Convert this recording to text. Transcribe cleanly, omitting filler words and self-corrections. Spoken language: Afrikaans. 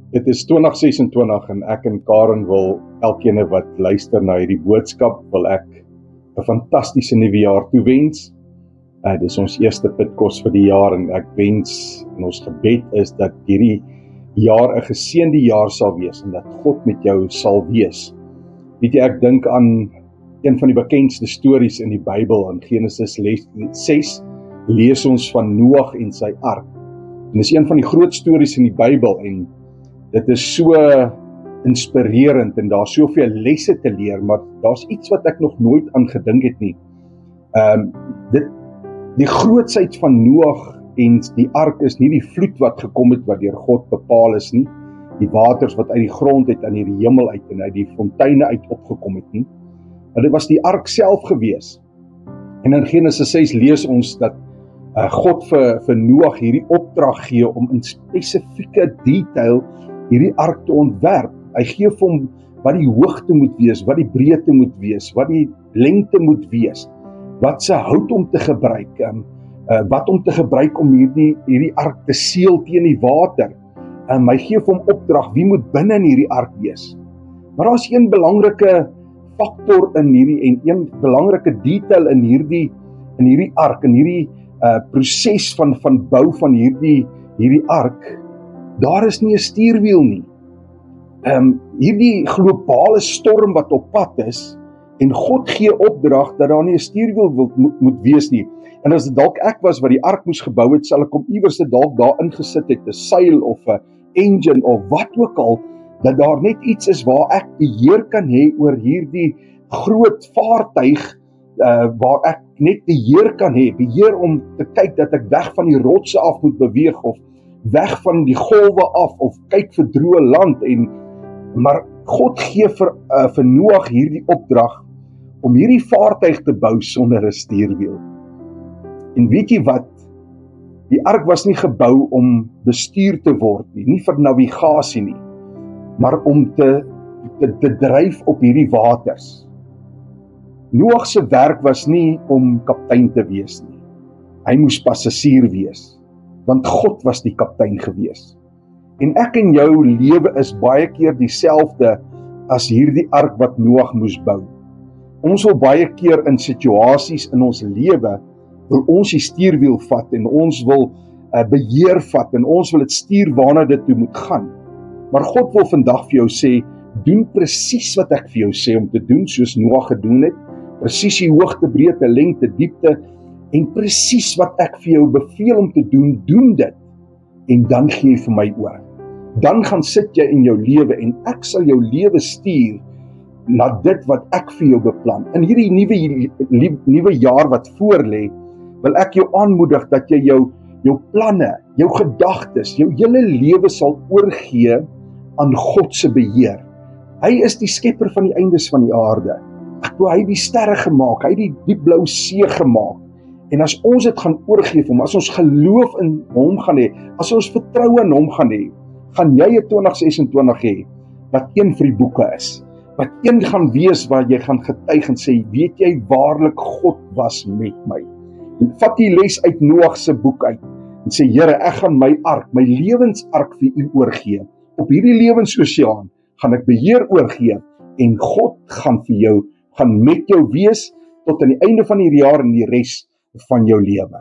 Dit is 2026 en ek en Karen wil elkeen wat luister na hierdie boodskap, wil ek 'n fantastiese nuwe jaar toewens. Dis ons eerste Pitkos vir die jaar en ek wens en ons gebed is dat hierdie jaar 'n geseënde jaar sal wees en dat God met jou sal wees. Weet jy, ek dink aan een van die bekendste stories in die Bybel. In Genesis 6 lees ons van Noag en sy ark. En dis een van die groot stories in die Bybel en dit is so inspirerend en daar's soveel lesse te leer, maar daar's iets wat ek nog nooit aan gedink het nie. Die grootsheid van Noag en die ark is nie die vloed wat gekom het wat deur God bepaal is nie, die waters wat uit die grond uit aan die hemel uit en uit die fonteine uit opgekom het nie, maar dit was die ark self gewees. En in Genesis 6 lees ons dat God vir Noag hierdie opdrag gee om in spesifieke detail hierdie ark te ontwerp. Hy gee vir hom wat die hoogte moet wees, wat die breedte moet wees, wat die lengte moet wees, wat se hout om te gebruik, wat om te gebruik om hierdie ark te seël teen die water. Hy gee vir hom opdrag, wie moet binne in hierdie ark wees. Maar daar is een belangrike faktor in hierdie en een belangrike detail in hierdie ark, in hierdie proses van bou van hierdie ark. Daar is nie 'n stuurwiel nie. Hierdie globale storm wat op pad is, en God gee opdrag dat daar nie 'n stuurwiel moet wees nie. En as dit dalk ek was wat die ark moes gebou het, sal ek hom iewers dalk daar ingesit het, 'n seil of 'n engine of wat ook al, dat daar net iets is waar ek beheer kan hê oor hierdie groot vaartuig, waar ek net beheer kan hê, beheer om te kyk dat ek weg van die rotse af moet beweeg, of weg van die golwe af, of kyk vir droë land, maar God gee vir Noag hierdie opdrag, om hierdie vaartuig te bou sonder 'n stuurwiel. En weet jy wat? Die ark was nie gebou om bestuur te word nie vir navigasie nie, maar om te dryf op hierdie waters. Noag se werk was nie om kaptein te wees nie. Hy moes passasier wees, want God was die kaptein gewees. En ek en jou lewe is baie keer dieselfde as hierdie ark wat Noag moes bou. Ons wil baie keer in situasies in ons lewe, wil ons die stuurwiel vat en ons wil beheer vat en ons wil dit stuur waarna dit toe moet gaan. Maar God wil vandag vir jou sê, doen presies wat ek vir jou sê om te doen, soos Noag gedoen het, presies die hoogte, breedte, lengte, diepte, en presies wat ek vir jou beveel om te doen, doen dit, en dan gee jy vir my oor. Dan gaan sit jy in jou lewe en ek sal jou lewe stuur na dit wat ek vir jou beplan. In hierdie nuwe jaar wat voorlê, wil ek jou aanmoedig dat jy jou planne, jou gedagtes, jou hele lewe sal oorgee aan God se beheer. Hy is die skepper van die eindes van die aarde. Hy het die sterre gemaak, hy het die diep blou see gemaak. En as ons dit gaan oorgee vir hom, as ons geloof in hom gaan hê, as ons vertroue in hom gaan hê, gaan jy 'n 2026 hê wat een vir die boeke is. Wat een gaan wees waar jy gaan getuig en sê, weet jy waarlik God was met my. Vat die les uit Noag se boek uit en sê, Here, ek gaan my ark, my lewensark vir u oorgee. Op hierdie lewensoseaan gaan ek beheer oorgee en God gaan met jou wees tot aan die einde van hierdie jaar en die res van jou lewe.